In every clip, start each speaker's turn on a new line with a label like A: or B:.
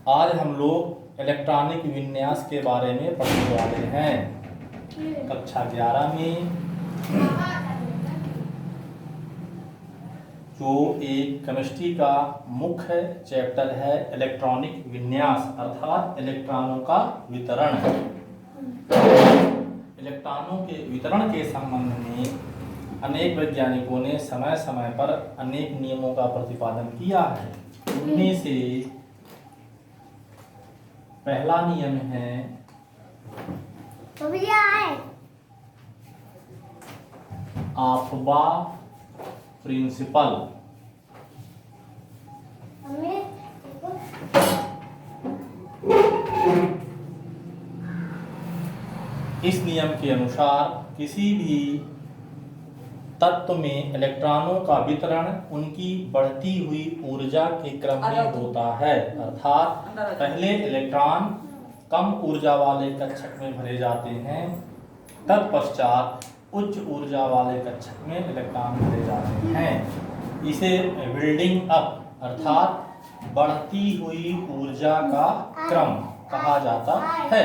A: आज हम लोग इलेक्ट्रॉनिक विन्यास के बारे में पढ़ने वाले हैं। कक्षा 11 में जो एक केमिस्ट्री का मुख्य चैप्टर है इलेक्ट्रॉनिक विन्यास अर्थात इलेक्ट्रॉनों का वितरण। इलेक्ट्रॉनों के वितरण के संबंध में अनेक वैज्ञानिकों ने समय समय पर अनेक नियमों का प्रतिपादन किया है। उनमें से पहला नियम है आफबा प्रिंसिपल। इस नियम के अनुसार किसी भी तत्व में इलेक्ट्रॉनों का वितरण उनकी बढ़ती हुई ऊर्जा के क्रम में होता है। अर्थात पहले इलेक्ट्रॉन कम ऊर्जा वाले कक्षक में भरे जाते हैं, तत्पश्चात उच्च ऊर्जा वाले कक्षक में इलेक्ट्रॉन भरे जाते हैं। इसे बिल्डिंग अप अर्थात बढ़ती हुई ऊर्जा का क्रम कहा जाता है।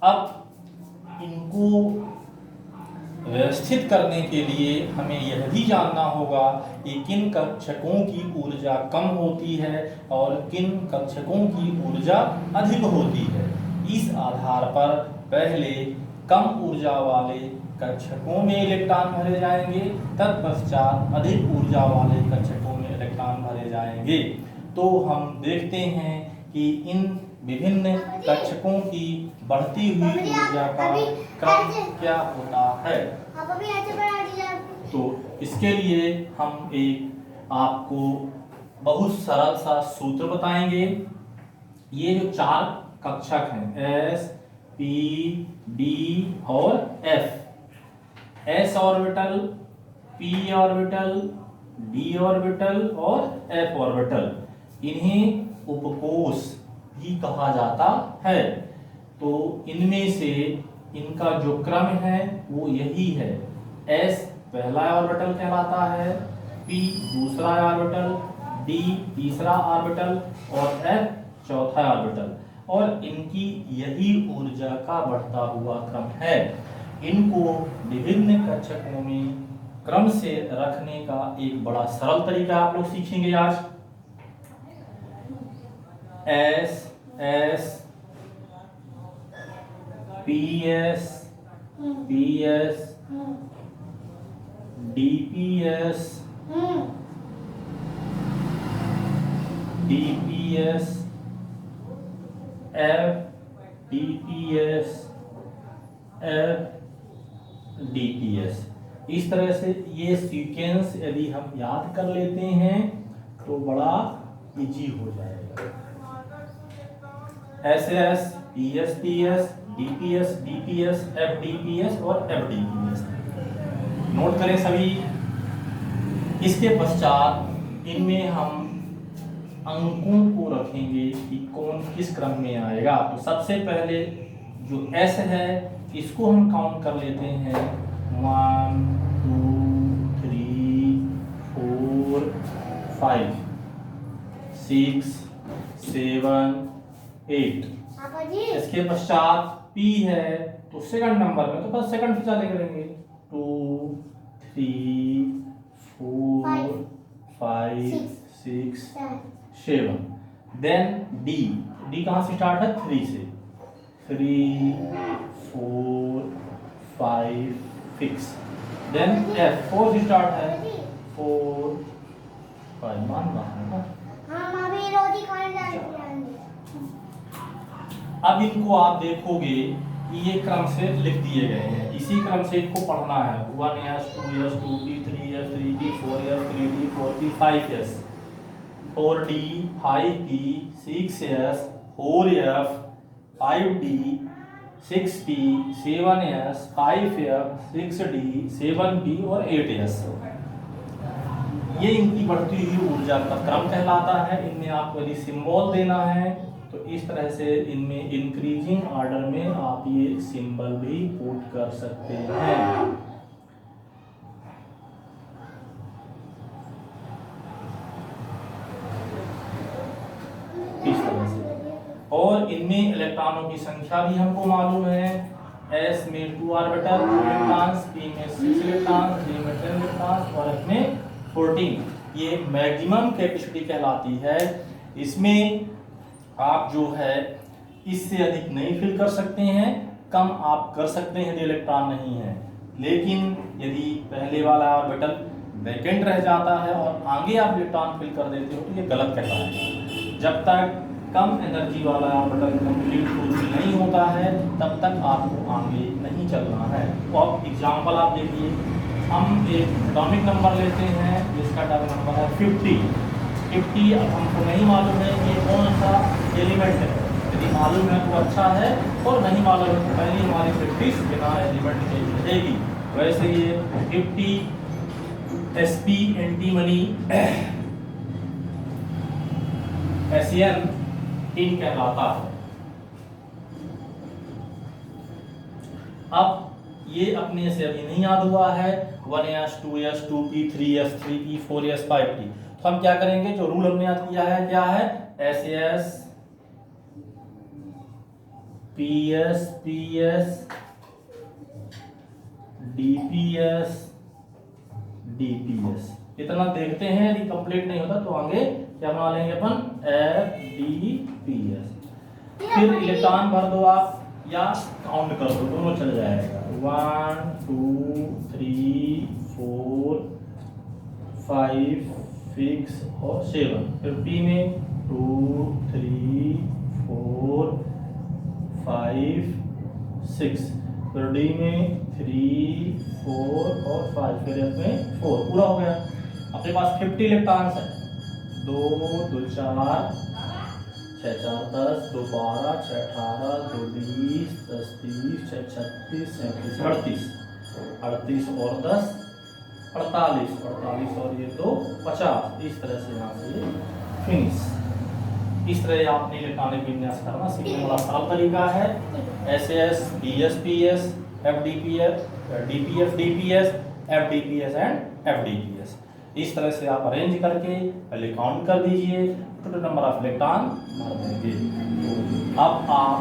A: अब इनको व्यवस्थित करने के लिए हमें यह भी जानना होगा कि किन कक्षकों की ऊर्जा कम होती है और किन कक्षकों की ऊर्जा अधिक होती है। इस आधार पर पहले कम ऊर्जा वाले कक्षकों में इलेक्ट्रॉन भरे जाएंगे, तत्पश्चात अधिक ऊर्जा वाले कक्षकों में इलेक्ट्रॉन भरे जाएंगे। तो हम देखते हैं कि इन विभिन्न कक्षकों की बढ़ती हुई ऊर्जा का क्रम क्या होता है। तो इसके लिए हम एक आपको बहुत सरल सा सूत्र बताएंगे। ये जो चार कक्षक हैं S, P, D और F, S orbital, P orbital, D orbital और F ऑर्बिटल, इन्हें उपकोष भी कहा जाता है। तो इनमें से इनका जो क्रम है वो यही है। S पहला ऑर्बिटल कहलाता है, P दूसरा ऑर्बिटल, D तीसरा ऑर्बिटल और F चौथा ऑर्बिटल, और इनकी यही ऊर्जा का बढ़ता हुआ क्रम है। इनको विभिन्न कक्षकों में क्रम से रखने का एक बड़ा सरल तरीका आप लोग सीखेंगे आज। S S PS PS DPS DPS F DPS F DPS। इस तरह से ये सीक्वेंस यदि हम याद कर लेते हैं तो बड़ा इजी हो जाएगा। SS PS PS DPS DPS FDPS और FDPS नोट करें सभी। इसके पश्चात इनमें हम अंकों को रखेंगे कि कौन किस क्रम में आएगा। तो सबसे पहले जो S है इसको हम काउंट कर लेते हैं 1 2 3 4 5 6 7 8। इसके पश्चात P है तो सेकंड नंबर में तो बस सेकंड से चले करेंगे 2 3 4 5 6 7। देन D कहाँ से स्टार्ट है 3 से 3 4 5 6। देन F 4 से स्टार्ट है 4 5 मान रहा। अब इनको आप देखोगे कि ये क्रम से लिख दिए गए हैं, इसी क्रम से इनको पढ़ना है। 1S 2S 2P 3S 3P 4S 3D 4P 5S 4D 5P 6S 4F 5D 6P 7S 5F 6D 7P और 8S। ये इनकी बढ़ती हुई ऊर्जा का क्रम कहलाता है। इनमें आपको यदि सिंबल देना है तो इस तरह से इनमें इंक्रीजिंग ऑर्डर में आप ये सिंबल भी पुट कर सकते हैं। इस तरह से इनमें इलेक्ट्रॉनों की संख्या भी हमको मालूम है। s में 2 ऑर्बिटल 2 इलेक्ट्रॉन्स, p में 6 इलेक्ट्रॉन्स, d में 10 इलेक्ट्रॉन्स और f में 14। ये मैक्सिमम कैपेसिटी कहलाती है। इसमें आप जो है इससे अधिक नहीं फिल कर सकते हैं, कम आप कर सकते हैं यदि इलेक्ट्रॉन नहीं है। लेकिन यदि पहले वाला ऑर्बिटल वैकेंट रह जाता है और आगे आप इलेक्ट्रॉन फिल कर देते हो तो ये गलत कहलाएगा। जब तक कम एनर्जी वाला ऑर्बिटल कंप्लीट फुल नहीं होता है तब तक आपको आगे नहीं चलना है। तो अब एग्जांपल आप देखिए, हम एक एटॉमिक नंबर लेते हैं जिसका टर्म नंबर है 50। अब हमको नहीं मालूम है कि कौन सा एलिमेंट है। यदि मालूम है तो अच्छा है, और नहीं मालूम है तो पहले हमारी 50 बिना एलिमेंट के रहेगी। वैसे ये 50 SP एंटीमनी SN इन कहलाता है। अब ये अपने से अभी नहीं याद हुआ है 1s 2s 2p 3s 3p 4s 5p। तो हम क्या करेंगे, जो रूल हमने याद किया है क्या है, SAS PS PS DPS DPS इतना देखते हैं। यदि कंप्लीट नहीं होता तो आगे क्या बना लेंगे अपन, FDPS। फिर इलेक्ट्रॉन भर दो आप या काउंट कर दो, दोनों चल जाएगा। 1 2 3 4 5 6 और 7। फिर P में 2 3 4 5 6। फिर D में 3 4 और 5। फिर F में 4। पूरा हो गया। अपने पास 50 इलेक्ट्रॉन्स है। 2 2 4 6 4 10 2 12 6 18 2 20 10 30 6 36 37 38 और 10 48 और ये 2 50। इस तरह से यहाँ से फिनिश। इस तरह आपने इलेक्ट्रॉनिक विन्यास करना सीखने वाला सरल तरीका है। SAS PS PS FDPS DPF DPS FDPS and FDPS। इस तरह से आप अरेंज करके पहले काउंट कर दीजिए, टोटल नंबर ऑफ इलेक्ट्रॉन मार देंगे। तो अब आप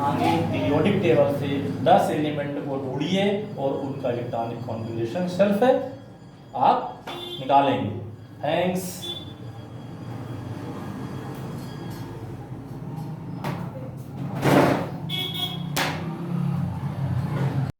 A: आगे पीरियोडिक टेबल से 10 एलिमेंट को ढूंढिए और उनका इलेक्ट्रॉनिक कॉन्फ़िगरेशन सेल्फ है आप निकालेंगे। थैंक्स।